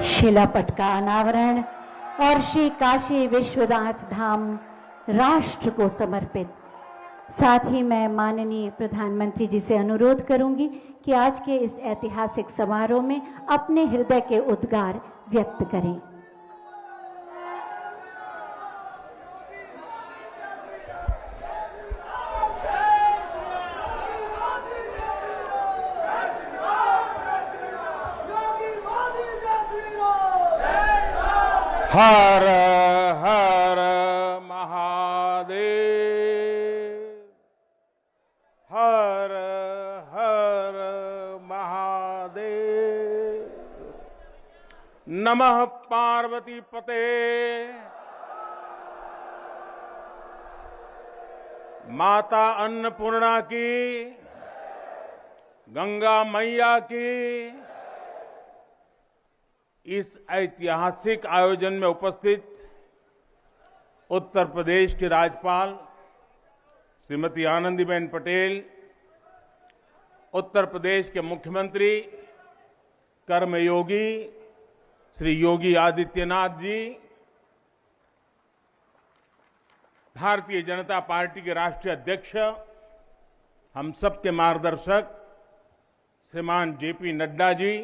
शिलापट का अनावरण और श्री काशी विश्वनाथ धाम राष्ट्र को समर्पित। साथ ही मैं माननीय प्रधानमंत्री जी से अनुरोध करूंगी कि आज के इस ऐतिहासिक समारोह में अपने हृदय के उद्गार व्यक्त करें। हर हर महादेव, हर हर महादेव। नमः पार्वती पते। माता अन्नपूर्णा की, गंगा मैया की। इस ऐतिहासिक आयोजन में उपस्थित उत्तर प्रदेश की राज्यपाल श्रीमती आनंदीबेन पटेल, उत्तर प्रदेश के मुख्यमंत्री कर्मयोगी श्री योगी आदित्यनाथ जी, भारतीय जनता पार्टी के राष्ट्रीय अध्यक्ष, हम सबके मार्गदर्शक श्रीमान जेपी नड्डा जी,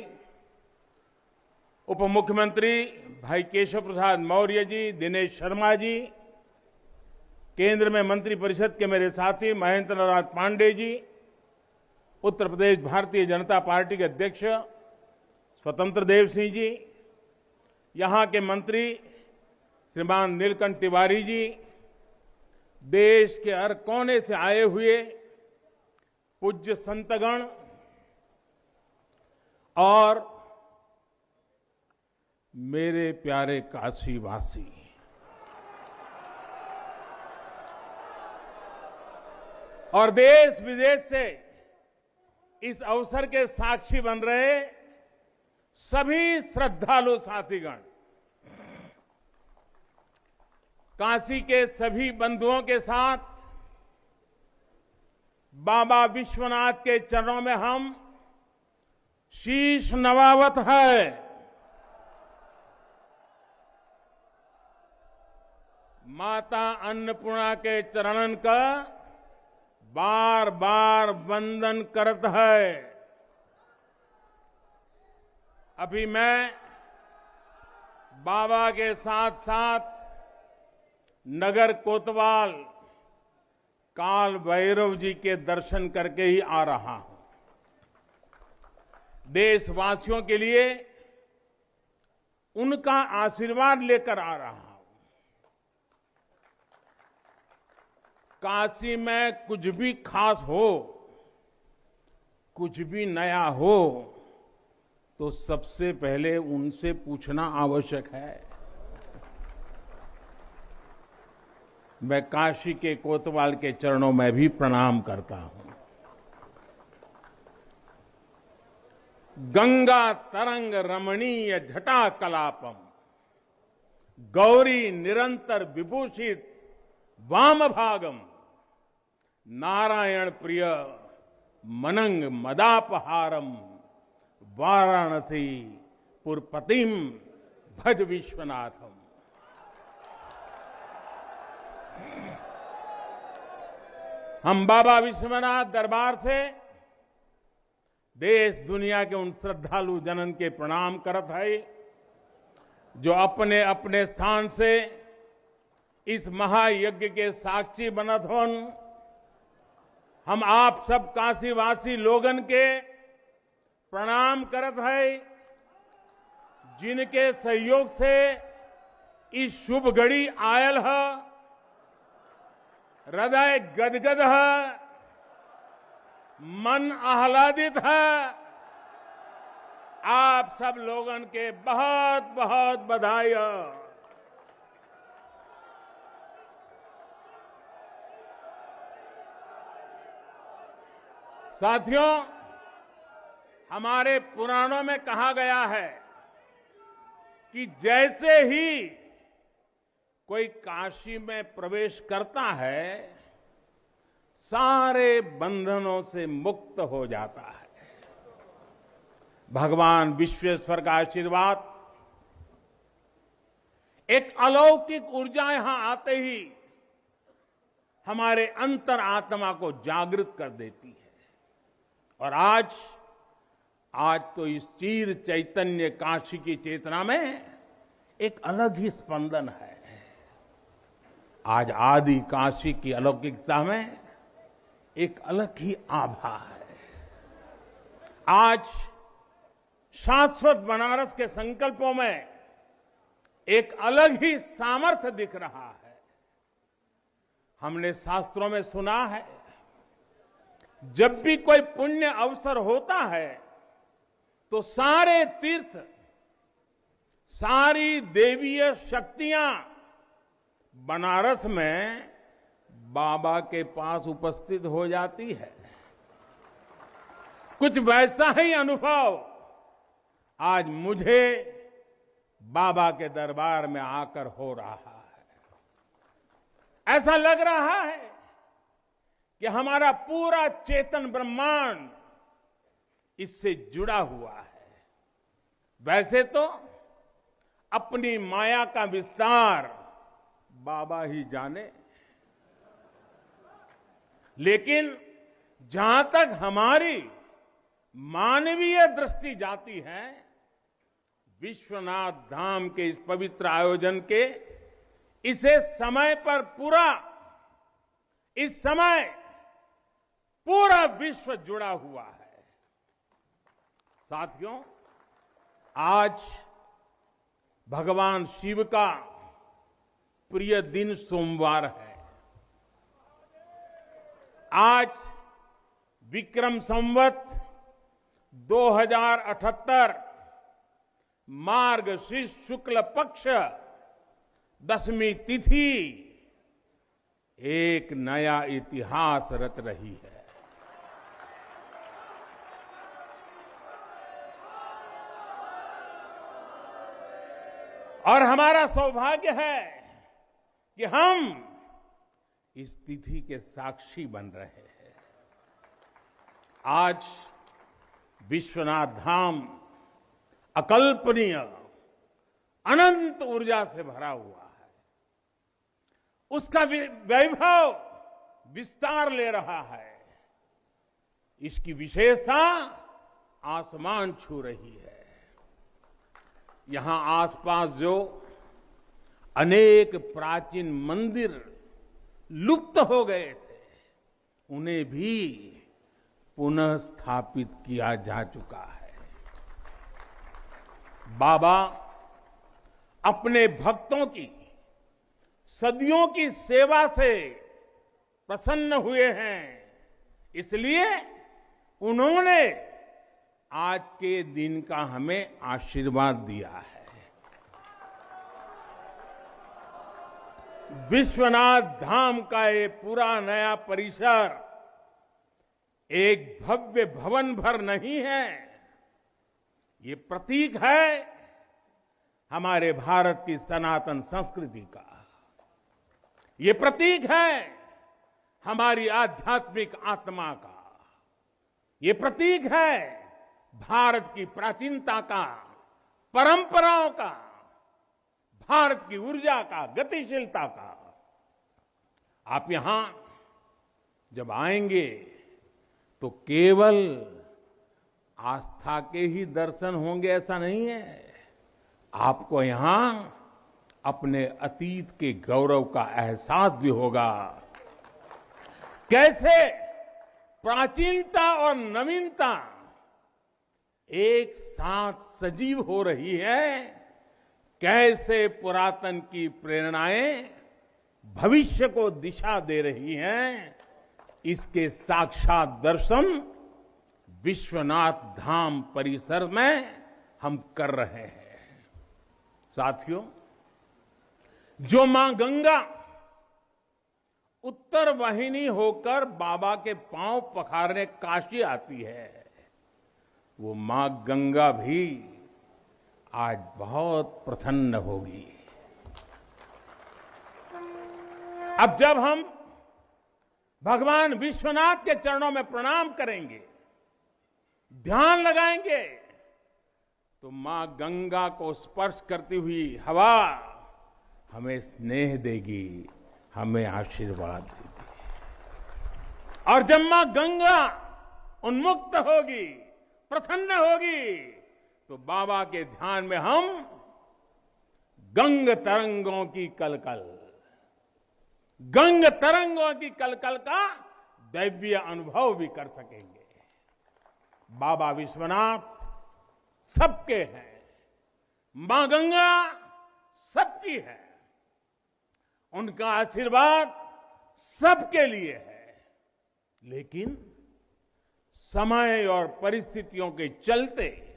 उप मुख्यमंत्री भाई केशव प्रसाद मौर्य जी, दिनेश शर्मा जी, केंद्र में मंत्रिपरिषद के मेरे साथी महेंद्र नाथ पांडे जी, उत्तर प्रदेश भारतीय जनता पार्टी के अध्यक्ष स्वतंत्र देव सिंह जी, यहां के मंत्री श्रीमान नीलकंठ तिवारी जी, देश के हर कोने से आए हुए पूज्य संतगण और मेरे प्यारे काशीवासी, और देश विदेश से इस अवसर के साक्षी बन रहे सभी श्रद्धालु साथीगण, काशी के सभी बंधुओं के साथ बाबा विश्वनाथ के चरणों में हम शीश नवावत है। माता अन्नपूर्णा के चरणन का बार बार वंदन करत है। अभी मैं बाबा के साथ साथ नगर कोतवाल काल भैरव जी के दर्शन करके ही आ रहा हूं। देशवासियों के लिए उनका आशीर्वाद लेकर आ रहा हूं। काशी में कुछ भी खास हो, कुछ भी नया हो, तो सबसे पहले उनसे पूछना आवश्यक है। मैं काशी के कोतवाल के चरणों में भी प्रणाम करता हूं। गंगा तरंग रमणीय जटा कलापम, गौरी निरंतर विभूषित वाम भागम, नारायण प्रिय मनंग मदापहारम, वाराणसी पुरपतिम भज विश्वनाथम। हम बाबा विश्वनाथ दरबार से देश दुनिया के उन श्रद्धालु जनन के प्रणाम करत है जो अपने अपने स्थान से इस महायज्ञ के साक्षी बनत होन। हम आप सब काशीवासी लोगन के प्रणाम करत है जिनके सहयोग से इस शुभ घड़ी आयल है। हृदय गदगद है, मन आह्लादित है। आप सब लोगन के बहुत बहुत बधाई है। साथियों, हमारे पुराणों में कहा गया है कि जैसे ही कोई काशी में प्रवेश करता है, सारे बंधनों से मुक्त हो जाता है। भगवान विश्वेश्वर का आशीर्वाद एक अलौकिक ऊर्जा यहां आते ही हमारे अंतर आत्मा को जागृत कर देती है। और आज तो इस चीर चैतन्य काशी की चेतना में एक अलग ही स्पंदन है। आज आदि काशी की अलौकिकता में एक अलग ही आभा है। आज शाश्वत बनारस के संकल्पों में एक अलग ही सामर्थ्य दिख रहा है। हमने शास्त्रों में सुना है, जब भी कोई पुण्य अवसर होता है तो सारे तीर्थ, सारी देवीय शक्तियां बनारस में बाबा के पास उपस्थित हो जाती है। कुछ वैसा ही अनुभव आज मुझे बाबा के दरबार में आकर हो रहा है। ऐसा लग रहा है कि हमारा पूरा चेतन ब्रह्मांड इससे जुड़ा हुआ है। वैसे तो अपनी माया का विस्तार बाबा ही जाने, लेकिन जहां तक हमारी मानवीय दृष्टि जाती है, विश्वनाथ धाम के इस पवित्र आयोजन के इसे समय पर इस समय पूरा विश्व जुड़ा हुआ है। साथियों, आज भगवान शिव का प्रिय दिन सोमवार है। आज विक्रम संवत 2078 मार्गशीर्ष शुक्ल पक्ष 10वीं तिथि एक नया इतिहास रच रही है। और हमारा सौभाग्य है कि हम इस तिथि के साक्षी बन रहे हैं। आज विश्वनाथ धाम अकल्पनीय अनंत ऊर्जा से भरा हुआ है। उसका वैभव विस्तार ले रहा है। इसकी विशेषता आसमान छू रही है। यहां आसपास जो अनेक प्राचीन मंदिर लुप्त हो गए थे, उन्हें भी पुनः स्थापित किया जा चुका है। बाबा अपने भक्तों की सदियों की सेवा से प्रसन्न हुए हैं, इसलिए उन्होंने आज के दिन का हमें आशीर्वाद दिया है। विश्वनाथ धाम का ये पूरा नया परिसर एक भव्य भवन भर नहीं है, ये प्रतीक है हमारे भारत की सनातन संस्कृति का। ये प्रतीक है हमारी आध्यात्मिक आत्मा का। ये प्रतीक है भारत की प्राचीनता का, परंपराओं का, भारत की ऊर्जा का, गतिशीलता का। आप यहां जब आएंगे तो केवल आस्था के ही दर्शन होंगे ऐसा नहीं है। आपको यहां अपने अतीत के गौरव का एहसास भी होगा। कैसे प्राचीनता और नवीनता एक साथ सजीव हो रही है, कैसे पुरातन की प्रेरणाएं भविष्य को दिशा दे रही हैं, इसके साक्षात दर्शन विश्वनाथ धाम परिसर में हम कर रहे हैं। साथियों, जो मां गंगा उत्तर वाहिनी होकर बाबा के पांव पखारने काशी आती है, वो मां गंगा भी आज बहुत प्रसन्न होगी। अब जब हम भगवान विश्वनाथ के चरणों में प्रणाम करेंगे, ध्यान लगाएंगे, तो मां गंगा को स्पर्श करती हुई हवा हमें स्नेह देगी, हमें आशीर्वाद देगी। और जब मां गंगा उन्मुक्त होगी, प्रसन्न होगी, तो बाबा के ध्यान में हम गंग तरंगों की कलकल, गंग तरंगों की कलकल का दैवीय अनुभव भी कर सकेंगे। बाबा विश्वनाथ सबके हैं, मां गंगा सबकी है, उनका आशीर्वाद सबके लिए है। लेकिन समय और परिस्थितियों के चलते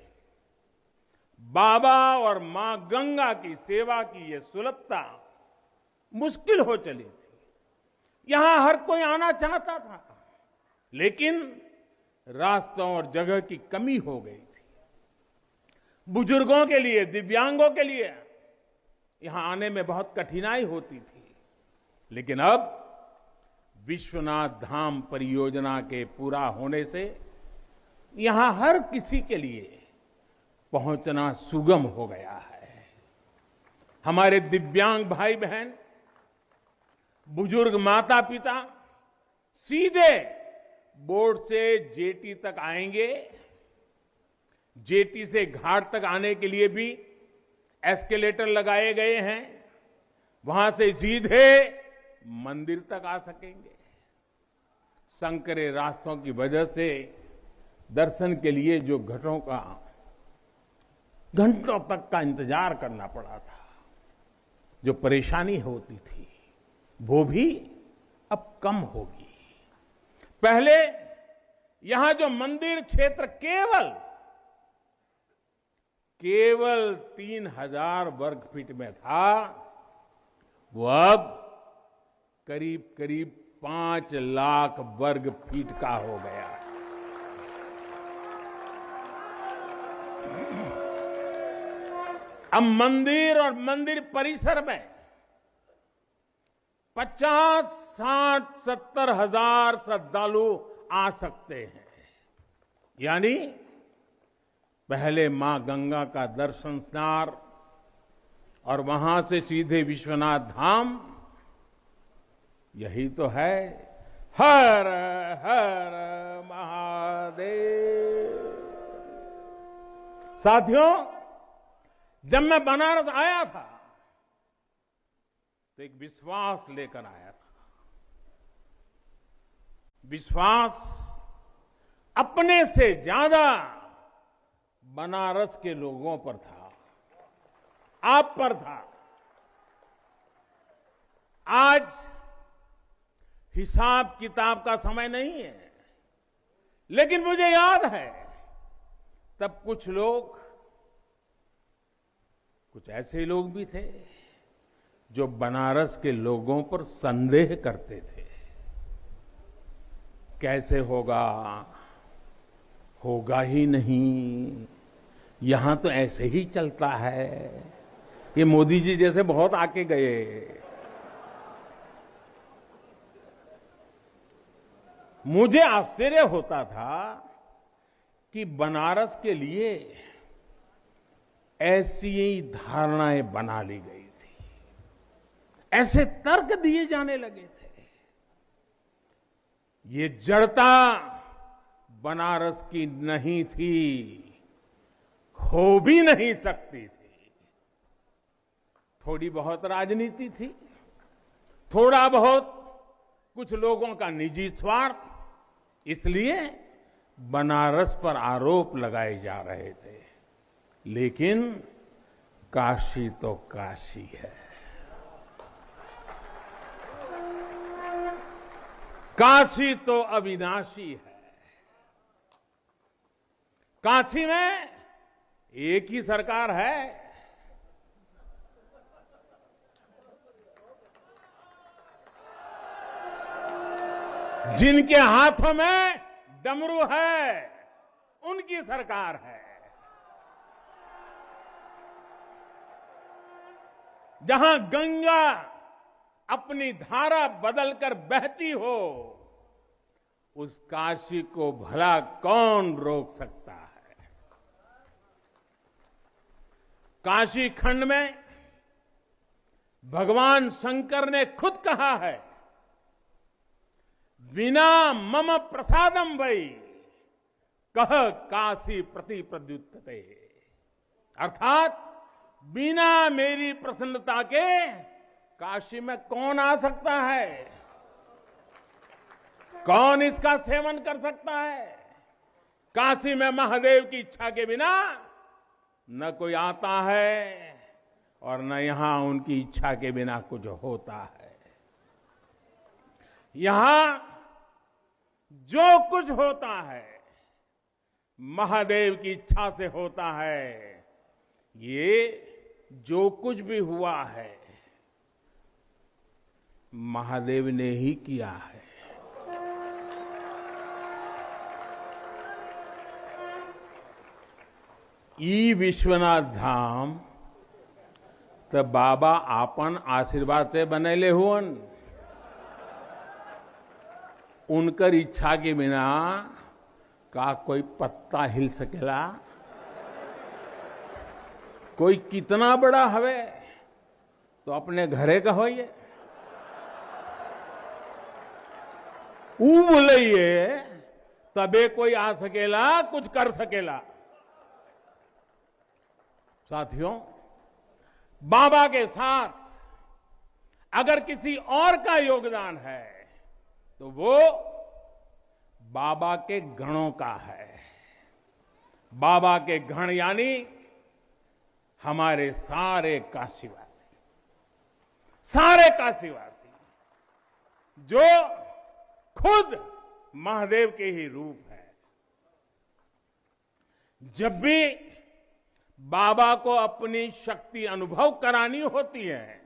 बाबा और मां गंगा की सेवा की यह सुलभता मुश्किल हो चली थी। यहां हर कोई आना चाहता था, लेकिन रास्तों और जगह की कमी हो गई थी। बुजुर्गों के लिए, दिव्यांगों के लिए यहां आने में बहुत कठिनाई होती थी। लेकिन अब विश्वनाथ धाम परियोजना के पूरा होने से यहां हर किसी के लिए पहुंचना सुगम हो गया है। हमारे दिव्यांग भाई बहन, बुजुर्ग माता पिता सीधे बोर्ड से जेटी तक आएंगे। जेटी से घाट तक आने के लिए भी एस्केलेटर लगाए गए हैं, वहां से सीधे मंदिर तक आ सकेंगे। संकरे रास्तों की वजह से दर्शन के लिए जो घंटों तक का इंतजार करना पड़ा था, जो परेशानी होती थी, वो भी अब कम होगी। पहले यहां जो मंदिर क्षेत्र केवल 3000 वर्ग फीट में था, वो अब करीब करीब 5 लाख वर्ग फीट का हो गया। अब मंदिर और मंदिर परिसर में 50, 60, 70 हजार श्रद्धालु आ सकते हैं। यानी पहले मां गंगा का दर्शन स्नान और वहां से सीधे विश्वनाथ धाम, यही तो है। हर हर महादेव। साथियों, जब मैं बनारस आया था तो एक विश्वास लेकर आया था। विश्वास अपने से ज्यादा बनारस के लोगों पर था, आप पर था। आज हिसाब किताब का समय नहीं है, लेकिन मुझे याद है तब कुछ ऐसे लोग भी थे जो बनारस के लोगों पर संदेह करते थे। कैसे होगा ही नहीं, यहां तो ऐसे ही चलता है। ये मोदी जी जैसे बहुत आके गए। मुझे आश्चर्य होता था कि बनारस के लिए ऐसी ही धारणाएं बना ली गई थी, ऐसे तर्क दिए जाने लगे थे। ये जड़ता बनारस की नहीं थी, हो भी नहीं सकती थी। थोड़ी बहुत राजनीति थी, थोड़ा बहुत कुछ लोगों का निजी स्वार्थ, इसलिए बनारस पर आरोप लगाए जा रहे थे। लेकिन काशी तो काशी है, काशी तो अविनाशी है। काशी में एक ही सरकार है। जिनके हाथों में डमरू है, उनकी सरकार है। जहां गंगा अपनी धारा बदलकर बहती हो, उस काशी को भला कौन रोक सकता है। काशी खंड में भगवान शंकर ने खुद कहा है, विना मम प्रसादम वै कह काशी प्रति प्रद्युत्ते, अर्थात बिना मेरी प्रसन्नता के काशी में कौन आ सकता है, कौन इसका सेवन कर सकता है। काशी में महादेव की इच्छा के बिना न कोई आता है और न यहां उनकी इच्छा के बिना कुछ होता है। यहां जो कुछ होता है महादेव की इच्छा से होता है। ये जो कुछ भी हुआ है महादेव ने ही किया है। ई विश्वनाथ धाम तो बाबा आपन आशीर्वाद से बनेले हुअन। उनकर इच्छा के बिना का कोई पत्ता हिल सकेला। कोई कितना बड़ा हवे तो अपने घरे का होइए, ऊ बोलिए तबे कोई आ सकेला, कुछ कर सकेला। साथियों, बाबा के साथ अगर किसी और का योगदान है तो वो बाबा के गणों का है। बाबा के गण यानी हमारे सारे काशीवासी, सारे काशीवासी जो खुद महादेव के ही रूप है। जब भी बाबा को अपनी शक्ति अनुभव करानी होती है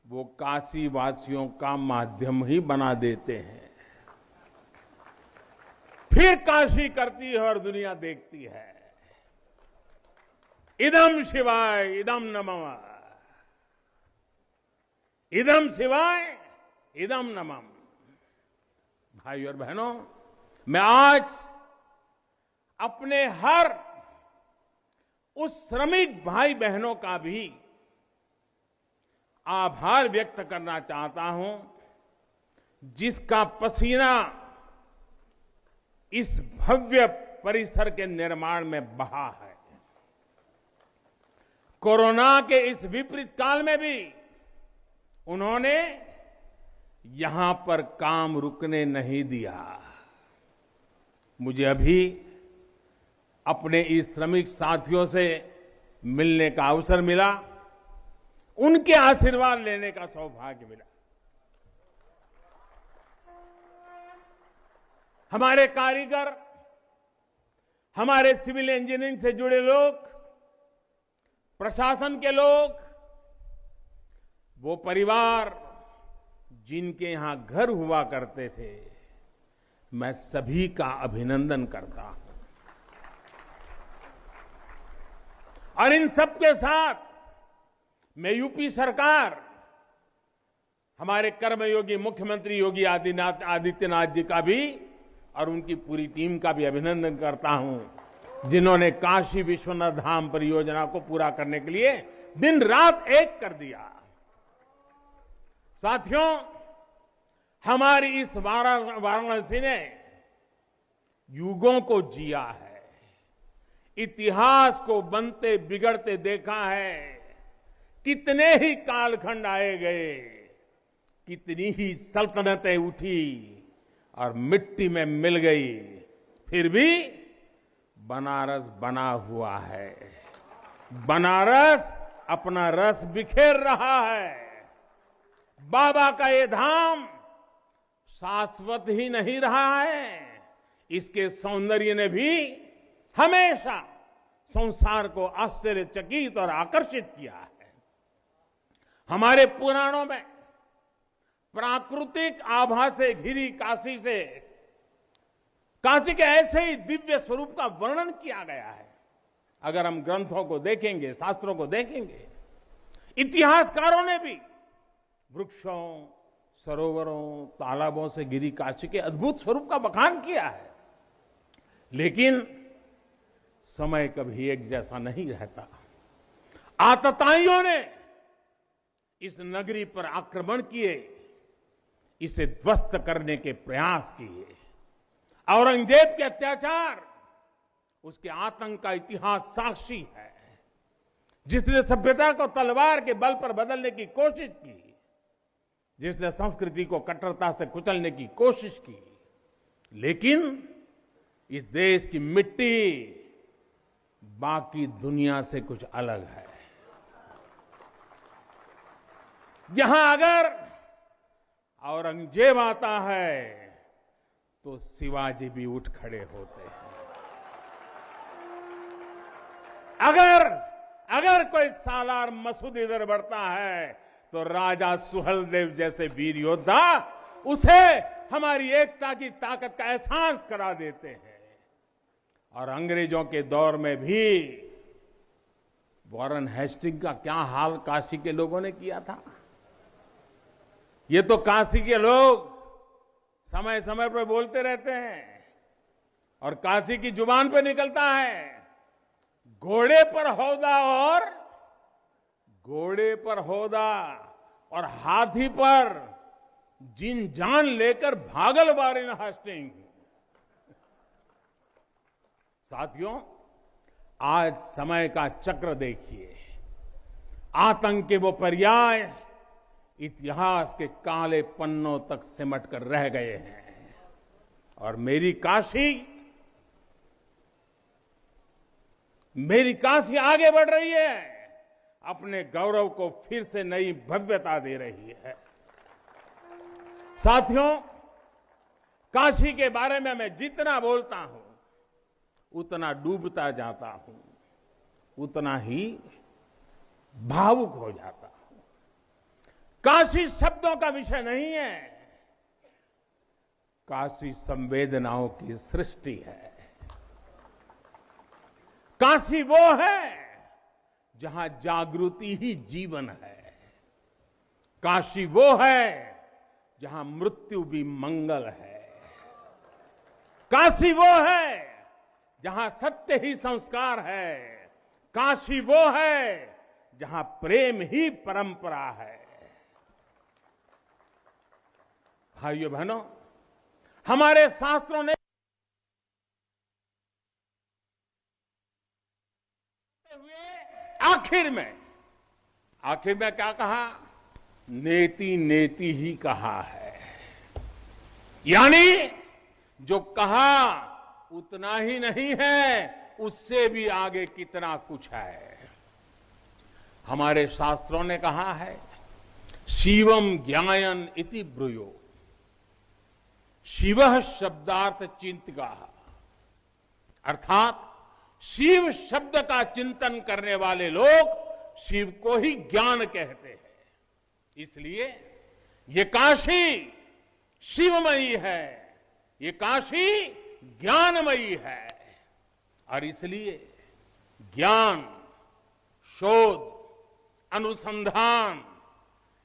वो काशी वासियों का माध्यम ही बना देते हैं। फिर काशी करती है और दुनिया देखती है। इदम शिवाय इदम नमः, इदम शिवाय इदम नमः। भाई और बहनों, मैं आज अपने हर उस श्रमिक भाई बहनों का भी आभार व्यक्त करना चाहता हूं जिसका पसीना इस भव्य परिसर के निर्माण में बहा है। कोरोना के इस विपरीत काल में भी उन्होंने यहां पर काम रुकने नहीं दिया। मुझे अभी अपने इस श्रमिक साथियों से मिलने का अवसर मिला, उनके आशीर्वाद लेने का सौभाग्य मिला। हमारे कारीगर, हमारे सिविल इंजीनियरिंग से जुड़े लोग, प्रशासन के लोग, वो परिवार जिनके यहां घर हुआ करते थे, मैं सभी का अभिनंदन करता हूं। और इन सबके साथ मैं यूपी सरकार, हमारे कर्मयोगी मुख्यमंत्री योगी आदित्यनाथ जी का भी और उनकी पूरी टीम का भी अभिनंदन करता हूं जिन्होंने काशी विश्वनाथ धाम परियोजना को पूरा करने के लिए दिन रात एक कर दिया। साथियों, हमारी इस वाराणसी ने युगों को जिया है, इतिहास को बनते बिगड़ते देखा है। कितने ही कालखंड आए गए, कितनी ही सल्तनतें उठी और मिट्टी में मिल गई, फिर भी बनारस बना हुआ है। बनारस अपना रस बिखेर रहा है। बाबा का ये धाम शाश्वत ही नहीं रहा है, इसके सौंदर्य ने भी हमेशा संसार को आश्चर्यचकित और आकर्षित किया है। हमारे पुराणों में प्राकृतिक आभा से घिरी काशी के ऐसे ही दिव्य स्वरूप का वर्णन किया गया है। अगर हम ग्रंथों को देखेंगे, शास्त्रों को देखेंगे, इतिहासकारों ने भी वृक्षों, सरोवरों, तालाबों से घिरी काशी के अद्भुत स्वरूप का बखान किया है। लेकिन समय कभी एक जैसा नहीं रहता। आतताइयों ने इस नगरी पर आक्रमण किए, इसे ध्वस्त करने के प्रयास किए। औरंगजेब के अत्याचार, उसके आतंक का इतिहास साक्षी है। जिसने सभ्यता को तलवार के बल पर बदलने की कोशिश की, जिसने संस्कृति को कट्टरता से कुचलने की कोशिश की, लेकिन इस देश की मिट्टी बाकी दुनिया से कुछ अलग है। यहां अगर औरंगजेब आता है तो शिवाजी भी उठ खड़े होते हैं। अगर कोई सालार मसूद इधर बढ़ता है तो राजा सुहेलदेव जैसे वीर योद्धा उसे हमारी एकता की ताकत का एहसास करा देते हैं। और अंग्रेजों के दौर में भी वॉरेन हेस्टिंग का क्या हाल काशी के लोगों ने किया था। ये तो काशी के लोग समय समय पर बोलते रहते हैं और काशी की जुबान पे निकलता है, घोड़े पर हौदा और हाथी पर जिन जान लेकर भागल वॉरेन हेस्टिंग। साथियों, आज समय का चक्र देखिए, आतंक के वो पर्याय इतिहास के काले पन्नों तक सिमट कर रह गए हैं और मेरी काशी आगे बढ़ रही है, अपने गौरव को फिर से नई भव्यता दे रही है। साथियों, काशी के बारे में मैं जितना बोलता हूं उतना डूबता जाता हूं, उतना ही भावुक हो जाता हूं। काशी शब्दों का विषय नहीं है, काशी संवेदनाओं की सृष्टि है। काशी वो है जहां जागृति ही जीवन है। काशी वो है जहां मृत्यु भी मंगल है। काशी वो है जहां सत्य ही संस्कार है। काशी वो है जहां प्रेम ही परंपरा है। भाइयों बहनों, हमारे शास्त्रों ने आखिर में क्या कहा? नेति नेति ही कहा है। यानी जो कहा उतना ही नहीं है, उससे भी आगे कितना कुछ है। हमारे शास्त्रों ने कहा है, शिवम ज्ञायन इति ब्रूयो, शिवः शब्दार्थ चिंतका, अर्थात शिव शब्द का चिंतन करने वाले लोग शिव को ही ज्ञान कहते हैं। इसलिए ये काशी शिवमयी है, ये काशी ज्ञानमयी है। और इसलिए ज्ञान, शोध, अनुसंधान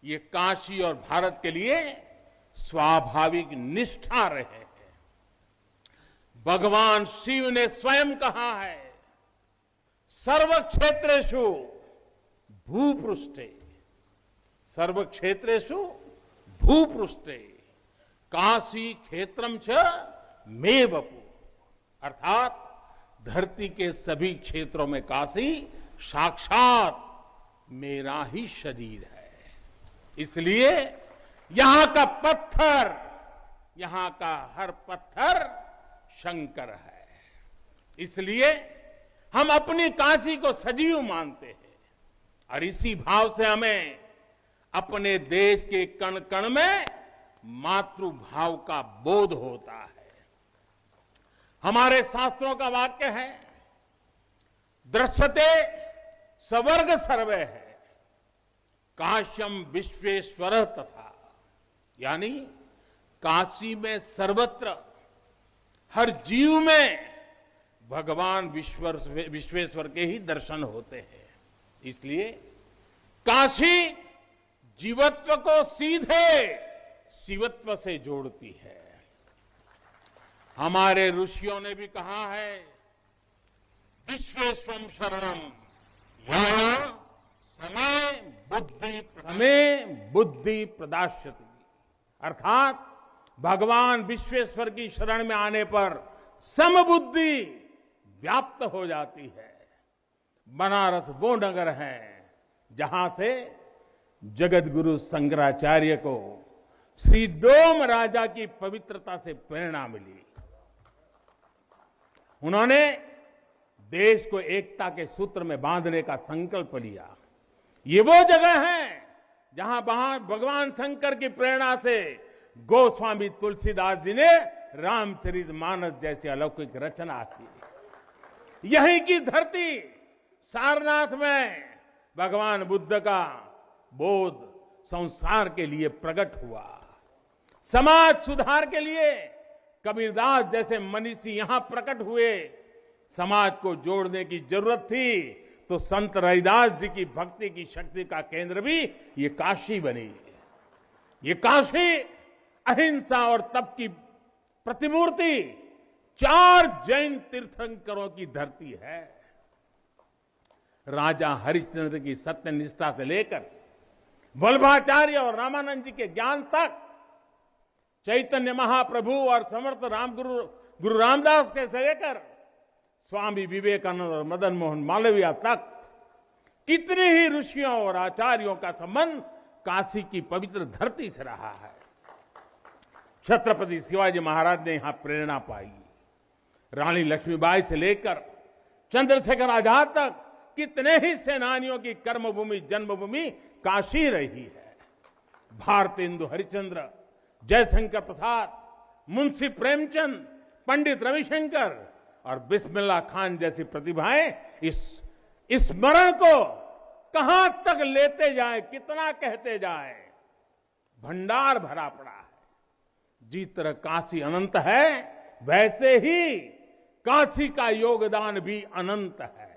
ये काशी और भारत के लिए स्वाभाविक निष्ठा रहे हैं। भगवान शिव ने स्वयं कहा है, सर्व क्षेत्रेषु भूपृष्ठे, सर्व क्षेत्रेषु भूपृष्ठे काशी क्षेत्रम च मे वपु, अर्थात धरती के सभी क्षेत्रों में काशी साक्षात मेरा ही शरीर है। इसलिए यहां का पत्थर, यहां का हर पत्थर शंकर है। इसलिए हम अपनी काशी को सजीव मानते हैं और इसी भाव से हमें अपने देश के कण कण में मातृभाव का बोध होता है। हमारे शास्त्रों का वाक्य है, दृश्यते स्वर्ग सर्वे है, काश्यम विश्वेश्वर तथा, यानी काशी में सर्वत्र हर जीव में भगवान विश्वेश्वर के ही दर्शन होते हैं। इसलिए काशी जीवत्व को सीधे शिवत्व से जोड़ती है। हमारे ऋषियों ने भी कहा है, विश्वेश्वरम शरणम, यहाँ समय हमें बुद्धि प्रदास्यति, अर्थात भगवान विश्वेश्वर की शरण में आने पर समबुद्धि व्याप्त हो जाती है। बनारस वो नगर है जहां से जगत गुरु शंकराचार्य को श्री डोम राजा की पवित्रता से प्रेरणा मिली। उन्होंने देश को एकता के सूत्र में बांधने का संकल्प लिया। ये वो जगह है जहां भगवान शंकर की प्रेरणा से गोस्वामी तुलसीदास जी ने रामचरितमानस जैसी अलौकिक रचना की। यहीं की धरती सारनाथ में भगवान बुद्ध का बोध संसार के लिए प्रकट हुआ। समाज सुधार के लिए कबीरदास जैसे मनीषी यहां प्रकट हुए। समाज को जोड़ने की जरूरत थी तो संत रविदास जी की भक्ति की शक्ति का केंद्र भी ये काशी बनी। ये काशी अहिंसा और तप की प्रतिमूर्ति 4 जैन तीर्थंकरों की धरती है। राजा हरिश्चंद्र की सत्यनिष्ठा से लेकर वल्लभाचार्य और रामानंद जी के ज्ञान तक, चैतन्य महाप्रभु और समर्थ गुरु रामदास के से लेकर स्वामी विवेकानंद और मदन मोहन मालवीय तक कितने ही ऋषियों और आचार्यों का संबंध काशी की पवित्र धरती से रहा है। छत्रपति शिवाजी महाराज ने यहां प्रेरणा पाई। रानी लक्ष्मीबाई से लेकर चंद्रशेखर आजाद तक कितने ही सेनानियों की कर्मभूमि जन्मभूमि काशी रही है। भारतेंदु हरिश्चंद्र, जयशंकर प्रसाद, मुंशी प्रेमचंद, पंडित रविशंकर और बिस्मिल्लाह खान जैसी प्रतिभाएं इस स्मरण को कहां तक लेते जाएं, कितना कहते जाएं, भंडार भरा पड़ा है। जिस तरह काशी अनंत है वैसे ही काशी का योगदान भी अनंत है।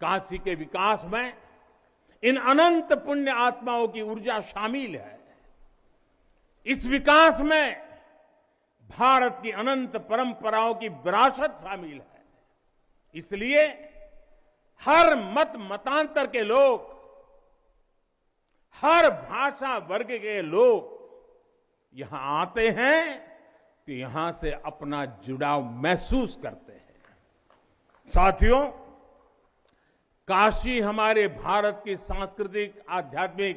काशी के विकास में इन अनंत पुण्य आत्माओं की ऊर्जा शामिल है। इस विकास में भारत की अनंत परंपराओं की विरासत शामिल है। इसलिए हर मत मतांतर के लोग, हर भाषा वर्ग के लोग यहां आते हैं तो यहां से अपना जुड़ाव महसूस करते हैं। साथियों, काशी हमारे भारत की सांस्कृतिक, आध्यात्मिक,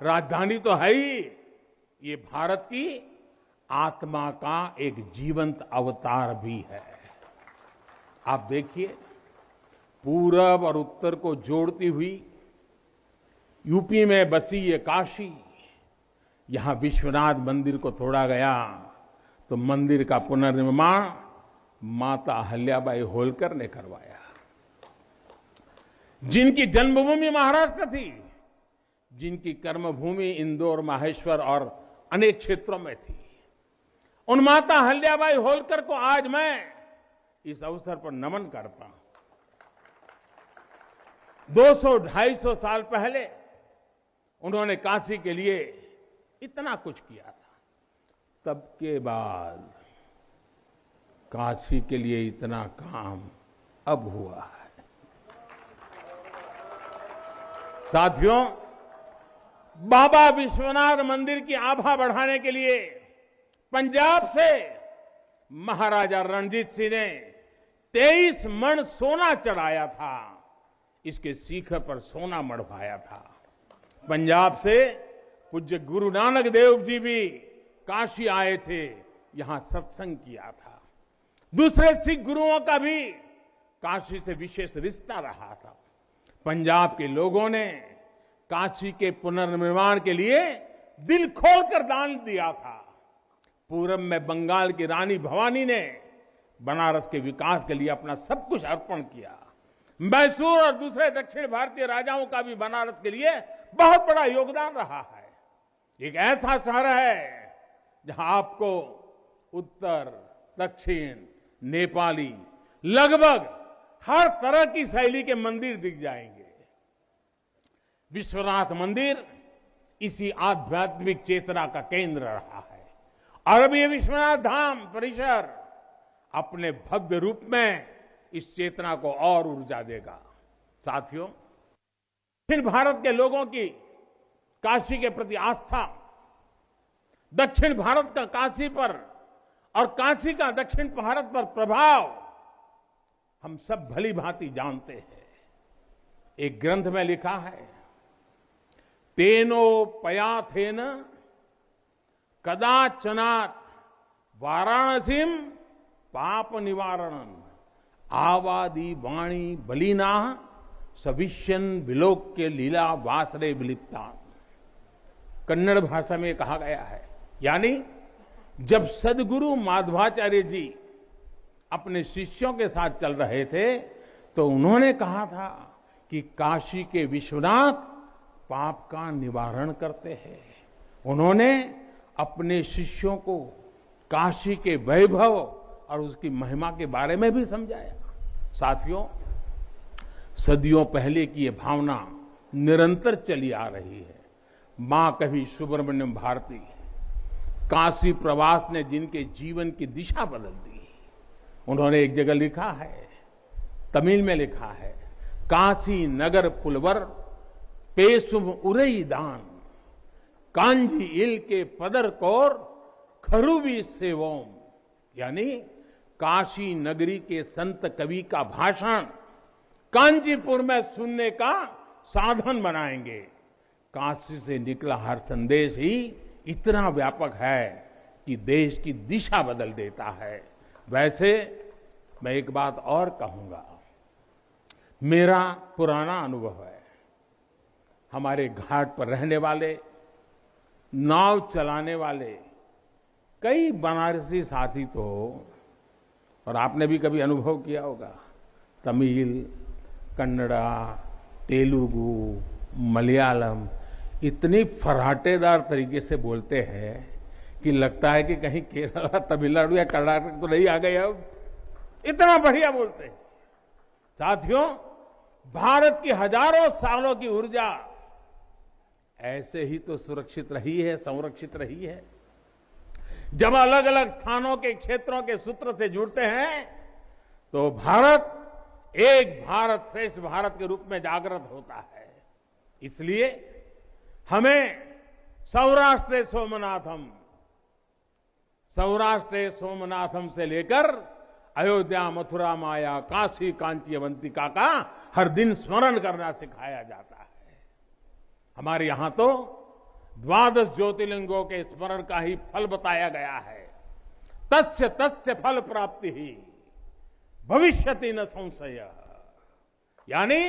राजधानी तो है ही, ये भारत की आत्मा का एक जीवंत अवतार भी है। आप देखिए, पूरब और उत्तर को जोड़ती हुई यूपी में बसी ये काशी, यहां विश्वनाथ मंदिर को तोड़ा गया तो मंदिर का पुनर्निर्माण माता अहल्याबाई होलकर ने करवाया। जिनकी जन्मभूमि महाराष्ट्र थी, जिनकी कर्मभूमि इंदौर, माहेश्वर और अनेक क्षेत्रों में थी, उन माता अहल्याबाई होलकर को आज मैं इस अवसर पर नमन करता हूं। 200-250 साल पहले उन्होंने काशी के लिए इतना कुछ किया था। तब के बाद काशी के लिए इतना काम अब हुआ है। साथियों, बाबा विश्वनाथ मंदिर की आभा बढ़ाने के लिए पंजाब से महाराजा रणजीत सिंह ने 23 मण सोना चढ़ाया था। इसके शिखर पर सोना मढ़वाया था। पंजाब से पूज्य गुरु नानक देव जी भी काशी आए थे, यहां सत्संग किया था। दूसरे सिख गुरुओं का भी काशी से विशेष रिश्ता रहा था। पंजाब के लोगों ने काशी के पुनर्निर्माण के लिए दिल खोलकर दान दिया था। पूरब में बंगाल की रानी भवानी ने बनारस के विकास के लिए अपना सब कुछ अर्पण किया। मैसूर और दूसरे दक्षिण भारतीय राजाओं का भी बनारस के लिए बहुत बड़ा योगदान रहा है। एक ऐसा शहर है जहां आपको उत्तर, दक्षिण, नेपाली, लगभग हर तरह की शैली के मंदिर दिख जाएंगे। विश्वनाथ मंदिर इसी आध्यात्मिक चेतना का केंद्र रहा है और अब ये विश्वनाथ धाम परिसर अपने भव्य रूप में इस चेतना को और ऊर्जा देगा। साथियों, दक्षिण भारत के लोगों की काशी के प्रति आस्था, दक्षिण भारत का काशी पर और काशी का दक्षिण भारत पर प्रभाव हम सब भली भांति जानते हैं। एक ग्रंथ में लिखा है, तेनो पयाथेन कदाचनात् वाराणसीम पाप निवारणम आवादी वाणी बलिना सविष्यन विलोक्य लीला वासरे विलिप्ता। कन्नड़ भाषा में कहा गया है, यानी जब सदगुरु माधवाचार्य जी अपने शिष्यों के साथ चल रहे थे तो उन्होंने कहा था कि काशी के विश्वनाथ पाप का निवारण करते हैं। उन्होंने अपने शिष्यों को काशी के वैभव और उसकी महिमा के बारे में भी समझाया। साथियों, सदियों पहले की यह भावना निरंतर चली आ रही है। मां कवि सुब्रमण्यम भारती काशी प्रवास ने जिनके जीवन की दिशा बदल दी, उन्होंने एक जगह लिखा है, तमिल में लिखा है, काशी नगर पुलवर पेसुम उरई दान कांजी इल के पदर कोर खरुबी सेवोम। यानी काशी नगरी के संत कवि का भाषण कांचीपुर में सुनने का साधन बनाएंगे। काशी से निकला हर संदेश ही इतना व्यापक है कि देश की दिशा बदल देता है। वैसे मैं एक बात और कहूंगा, मेरा पुराना अनुभव है। हमारे घाट पर रहने वाले, नाव चलाने वाले कई बनारसी साथी तो, और आपने भी कभी अनुभव किया होगा, तमिल, कन्नड़ा, तेलुगु, मलयालम इतनी फराटेदार तरीके से बोलते हैं कि लगता है कि कहीं केरला, तमिलनाडु या कर्नाटक तो नहीं आ गए। अब इतना बढ़िया बोलते हैं। साथियों, भारत की हजारों सालों की ऊर्जा ऐसे ही तो सुरक्षित रही है, संरक्षित रही है। जब अलग अलग स्थानों के क्षेत्रों के सूत्र से जुड़ते हैं तो भारत एक भारत श्रेष्ठ भारत के रूप में जागृत होता है। इसलिए हमें सौराष्ट्र सोमनाथम से लेकर अयोध्या, मथुरा, माया, काशी, कांची, अवंतिका का हर दिन स्मरण करना सिखाया जाता है। हमारे यहां तो 12 ज्योतिर्लिंगों के स्मरण का ही फल बताया गया है। तस्य तस्य फल प्राप्ति ही भविष्यति न संशय। यानी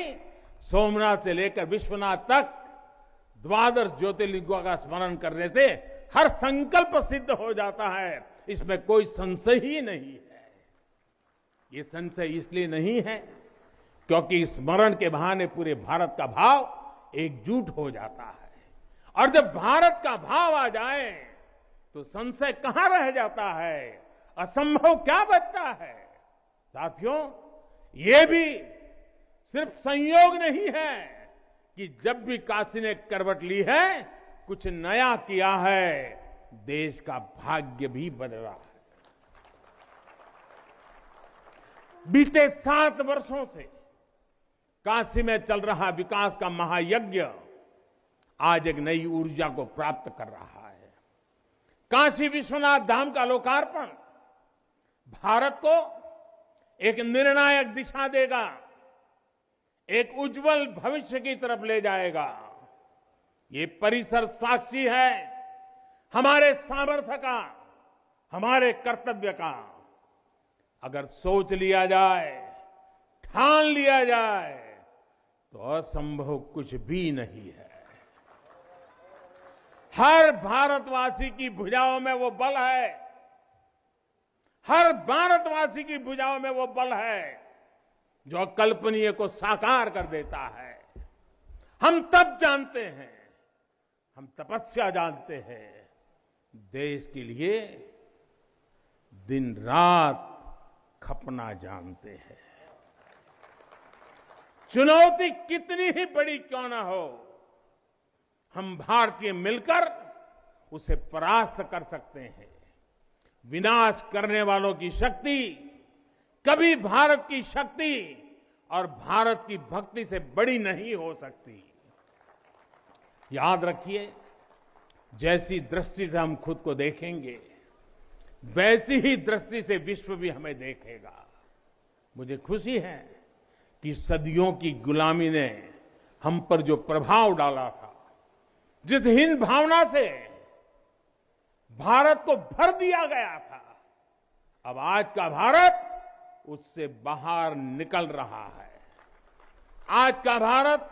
सोमनाथ से लेकर विश्वनाथ तक 12 ज्योतिर्लिंगों का स्मरण करने से हर संकल्प सिद्ध हो जाता है, इसमें कोई संशय ही नहीं है। ये संशय इसलिए नहीं है क्योंकि स्मरण के बहाने पूरे भारत का भाव एकजुट हो जाता है, और जब भारत का भाव आ जाए तो संशय कहां रह जाता है, असंभव क्या बचता है। साथियों, ये भी सिर्फ संयोग नहीं है कि जब भी काशी ने करवट ली है, कुछ नया किया है, देश का भाग्य भी बदला है। बीते 7 वर्षों से काशी में चल रहा विकास का महायज्ञ आज एक नई ऊर्जा को प्राप्त कर रहा है। काशी विश्वनाथ धाम का लोकार्पण भारत को एक निर्णायक दिशा देगा, एक उज्जवल भविष्य की तरफ ले जाएगा। ये परिसर साक्षी है हमारे सामर्थ्य का, हमारे कर्तव्य का। अगर सोच लिया जाए, ठान लिया जाए तो असंभव कुछ भी नहीं है। हर भारतवासी की भुजाओं में वो बल है, हर भारतवासी की भुजाओं में वो बल है जो अकल्पनीय को साकार कर देता है। हम तप जानते हैं, हम तपस्या जानते हैं, देश के लिए दिन रात खपना जानते हैं। चुनौती कितनी ही बड़ी क्यों ना हो, हम भारतीय मिलकर उसे परास्त कर सकते हैं। विनाश करने वालों की शक्ति कभी भारत की शक्ति और भारत की भक्ति से बड़ी नहीं हो सकती। याद रखिए, जैसी दृष्टि से हम खुद को देखेंगे, वैसी ही दृष्टि से विश्व भी हमें देखेगा। मुझे खुशी है कि सदियों की गुलामी ने हम पर जो प्रभाव डाला था, जिस हिंद भावना से भारत को भर दिया गया था, अब आज का भारत उससे बाहर निकल रहा है। आज का भारत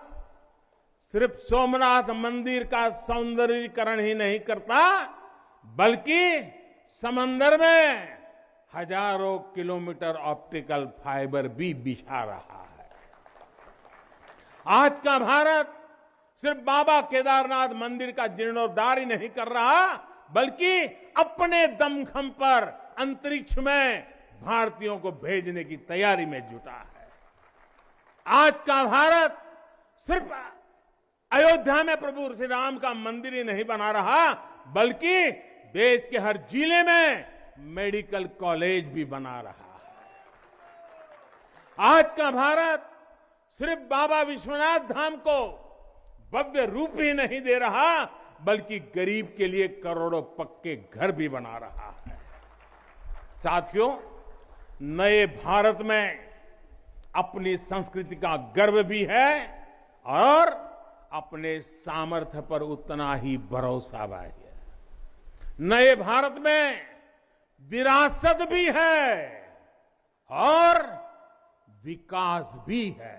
सिर्फ सोमनाथ मंदिर का सौंदर्यीकरण ही नहीं करता, बल्कि समंदर में हजारों किलोमीटर ऑप्टिकल फाइबर भी बिछा रहा है। आज का भारत सिर्फ बाबा केदारनाथ मंदिर का जीर्णोद्धार ही नहीं कर रहा, बल्कि अपने दमखम पर अंतरिक्ष में भारतीयों को भेजने की तैयारी में जुटा है। आज का भारत सिर्फ अयोध्या में प्रभु श्री राम का मंदिर ही नहीं बना रहा, बल्कि देश के हर जिले में मेडिकल कॉलेज भी बना रहा है। आज का भारत सिर्फ बाबा विश्वनाथ धाम को भव्य रूप ही नहीं दे रहा, बल्कि गरीब के लिए करोड़ों पक्के घर भी बना रहा है। साथियों, नए भारत में अपनी संस्कृति का गर्व भी है और अपने सामर्थ्य पर उतना ही भरोसा भी है। नए भारत में विरासत भी है और विकास भी है।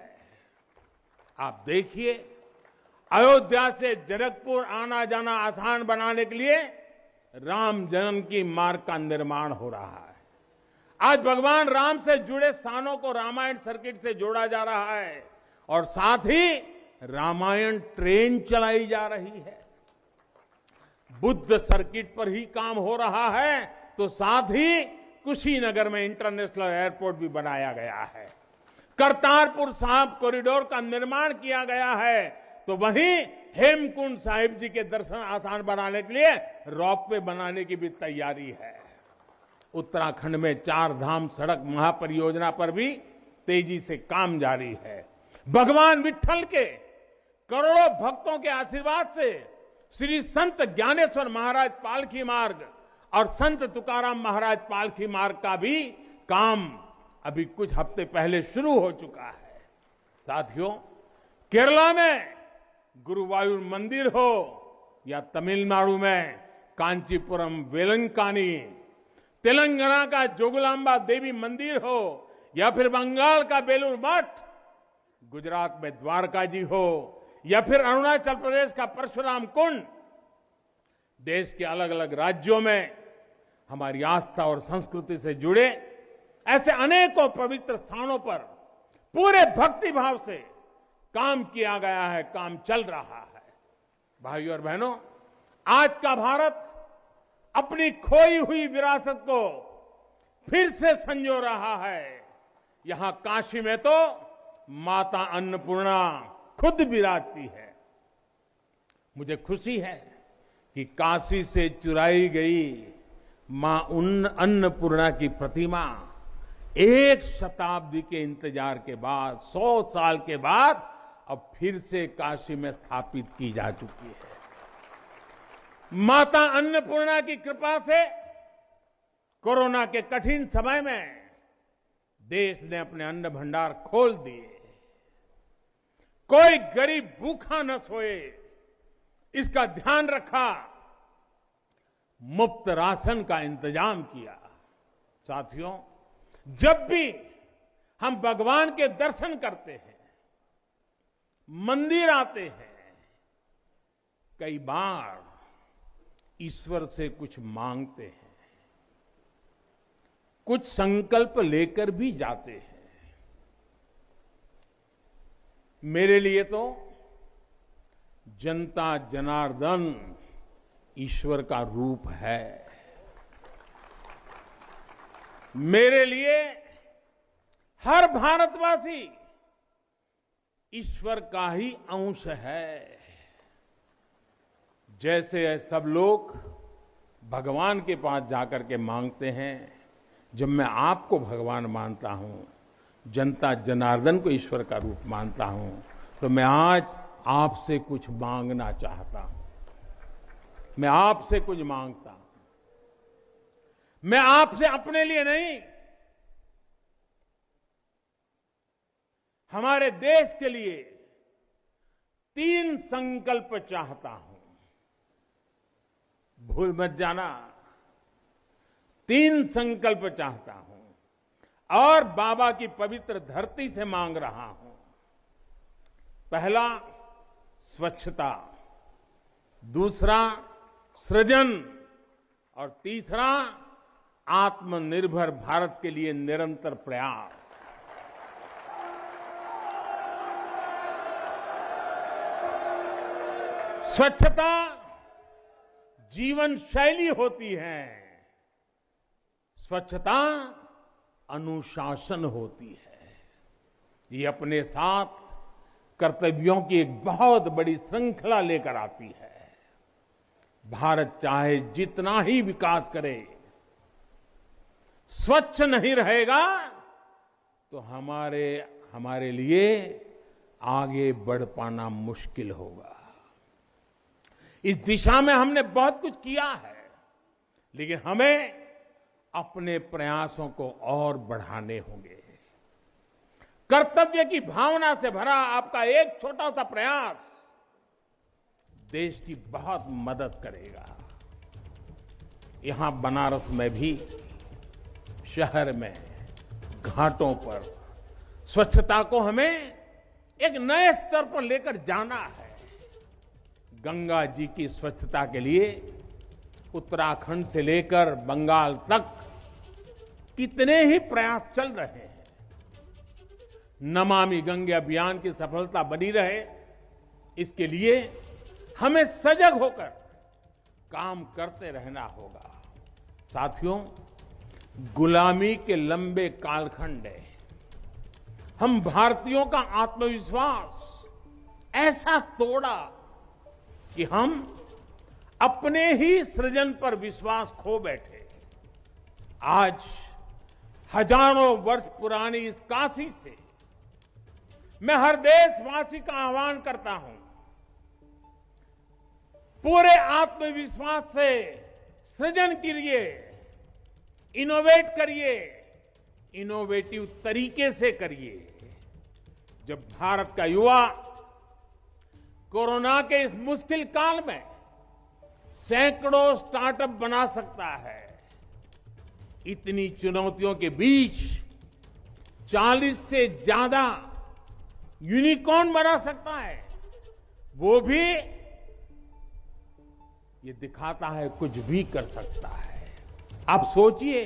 आप देखिए, अयोध्या से जनकपुर आना जाना आसान बनाने के लिए राम जन्म की मार्ग का निर्माण हो रहा है। आज भगवान राम से जुड़े स्थानों को रामायण सर्किट से जोड़ा जा रहा है और साथ ही रामायण ट्रेन चलाई जा रही है। बुद्ध सर्किट पर ही काम हो रहा है, तो साथ ही कुशीनगर में इंटरनेशनल एयरपोर्ट भी बनाया गया है। करतारपुर साहिब कॉरिडोर का निर्माण किया गया है, तो वहीं हेमकुंड साहिब जी के दर्शन आसान बनाने के लिए रोपवे बनाने की भी तैयारी है। उत्तराखंड में 4 धाम सड़क महापरियोजना पर भी तेजी से काम जारी है। भगवान विट्ठल के करोड़ों भक्तों के आशीर्वाद से श्री संत ज्ञानेश्वर महाराज पालकी मार्ग और संत तुकाराम महाराज पालकी मार्ग का भी काम अभी कुछ हफ्ते पहले शुरू हो चुका है। साथियों, केरला में गुरुवायूर मंदिर हो या तमिलनाडु में कांचीपुरम वेलंकानी, तेलंगाना का जोगलांबा देवी मंदिर हो या फिर बंगाल का बेलूर मठ, गुजरात में द्वारका जी हो या फिर अरुणाचल प्रदेश का परशुराम कुंड, देश के अलग अलग राज्यों में हमारी आस्था और संस्कृति से जुड़े ऐसे अनेकों पवित्र स्थानों पर पूरे भक्ति भाव से काम किया गया है, काम चल रहा है। भाइयों और बहनों, आज का भारत अपनी खोई हुई विरासत को फिर से संजो रहा है। यहां काशी में तो माता अन्नपूर्णा खुद विराजती है। मुझे खुशी है कि काशी से चुराई गई मां अन्नपूर्णा की प्रतिमा 1 शताब्दी के इंतजार के बाद, 100 साल के बाद अब फिर से काशी में स्थापित की जा चुकी है। माता अन्नपूर्णा की कृपा से कोरोना के कठिन समय में देश ने अपने अन्न भंडार खोल दिए। कोई गरीब भूखा न सोए, इसका ध्यान रखा। मुफ्त राशन का इंतजाम किया। साथियों, जब भी हम भगवान के दर्शन करते हैं, मंदिर आते हैं, कई बार ईश्वर से कुछ मांगते हैं, कुछ संकल्प लेकर भी जाते हैं। मेरे लिए तो जनता जनार्दन ईश्वर का रूप है। मेरे लिए हर भारतवासी ईश्वर का ही अंश है। जैसे सब लोग भगवान के पास जाकर के मांगते हैं, जब मैं आपको भगवान मानता हूं, जनता जनार्दन को ईश्वर का रूप मानता हूं, तो मैं आज आपसे कुछ मांगना चाहता हूं। मैं आपसे कुछ मांगता हूं। मैं आपसे अपने लिए नहीं, हमारे देश के लिए 3 संकल्प चाहता हूं। भूल मत जाना, 3 संकल्प चाहता हूं और बाबा की पवित्र धरती से मांग रहा हूं। पहला, स्वच्छता। दूसरा, सृजन। और तीसरा, आत्मनिर्भर भारत के लिए निरंतर प्रयास। स्वच्छता जीवन शैली होती है, स्वच्छता अनुशासन होती है। ये अपने साथ कर्तव्यों की एक बहुत बड़ी श्रृंखला लेकर आती है। भारत चाहे जितना ही विकास करे, स्वच्छ नहीं रहेगा तो हमारे लिए आगे बढ़ पाना मुश्किल होगा। इस दिशा में हमने बहुत कुछ किया है, लेकिन हमें अपने प्रयासों को और बढ़ाने होंगे। कर्तव्य की भावना से भरा आपका एक छोटा सा प्रयास देश की बहुत मदद करेगा। यहां बनारस में भी, शहर में, घाटों पर स्वच्छता को हमें एक नए स्तर पर लेकर जाना है। गंगा जी की स्वच्छता के लिए उत्तराखंड से लेकर बंगाल तक कितने ही प्रयास चल रहे हैं। नमामि गंगे अभियान की सफलता बनी रहे, इसके लिए हमें सजग होकर काम करते रहना होगा। साथियों, गुलामी के लंबे कालखंड है, हम भारतीयों का आत्मविश्वास ऐसा तोड़ा कि हम अपने ही सृजन पर विश्वास खो बैठे। आज हजारों वर्ष पुरानी इस काशी से मैं हर देशवासी का आह्वान करता हूं, पूरे आत्मविश्वास से सृजन करिए, इनोवेट करिए, इनोवेटिव तरीके से करिए। जब भारत का युवा कोरोना के इस मुश्किल काल में सैकड़ों स्टार्टअप बना सकता है, इतनी चुनौतियों के बीच 40 से ज्यादा यूनिकॉर्न बना सकता है, वो भी ये दिखाता है कुछ भी कर सकता है। आप सोचिए,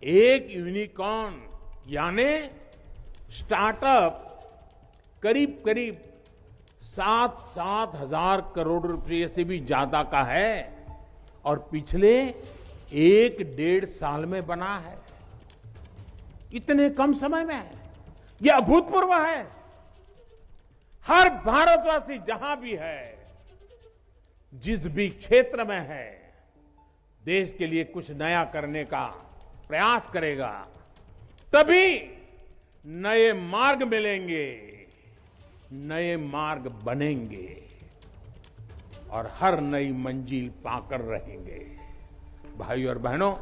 एक यूनिकॉर्न यानी स्टार्टअप करीब करीब 7 हजार करोड़ रुपए से भी ज्यादा का है और पिछले 1-1.5 साल में बना है। इतने कम समय में यह अभूतपूर्व है। हर भारतवासी जहां भी है, जिस भी क्षेत्र में है, देश के लिए कुछ नया करने का प्रयास करेगा, तभी नए मार्ग मिलेंगे, नए मार्ग बनेंगे और हर नई मंजिल पाकर रहेंगे। भाइयों और बहनों,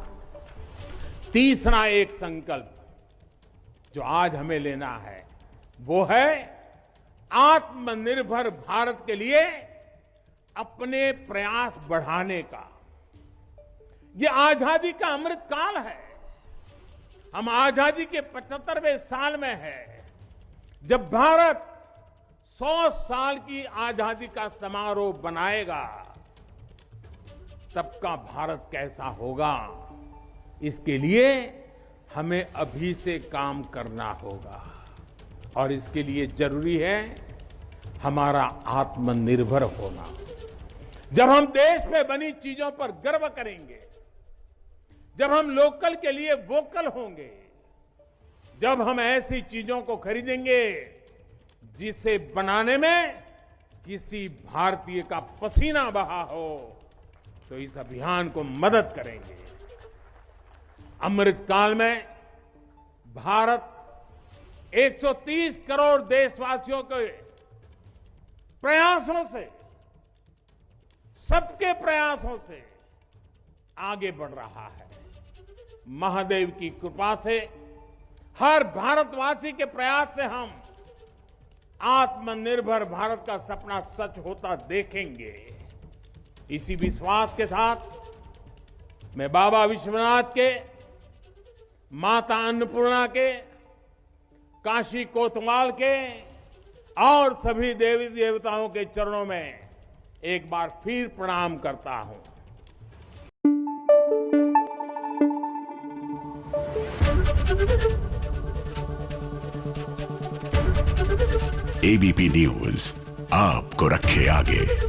तीसरा एक संकल्प जो आज हमें लेना है वो है आत्मनिर्भर भारत के लिए अपने प्रयास बढ़ाने का। ये आजादी का अमृत काल है। हम आजादी के 75वें साल में हैं, जब भारत 100 साल की आजादी का समारोह बनाएगा, तब का भारत कैसा होगा, इसके लिए हमें अभी से काम करना होगा। और इसके लिए जरूरी है हमारा आत्मनिर्भर होना। जब हम देश में बनी चीजों पर गर्व करेंगे, जब हम लोकल के लिए वोकल होंगे, जब हम ऐसी चीजों को खरीदेंगे जिसे बनाने में किसी भारतीय का पसीना बहा हो, तो इस अभियान को मदद करेंगे। अमृत काल में भारत 130 करोड़ देशवासियों के प्रयासों से, सबके प्रयासों से आगे बढ़ रहा है। महादेव की कृपा से, हर भारतवासी के प्रयास से हम आत्मनिर्भर भारत का सपना सच होता देखेंगे। इसी विश्वास के साथ मैं बाबा विश्वनाथ के, माता अन्नपूर्णा के, काशी कोतवाल के और सभी देवी देवताओं के चरणों में एक बार फिर प्रणाम करता हूं। एबीपी न्यूज आपको रखे आगे।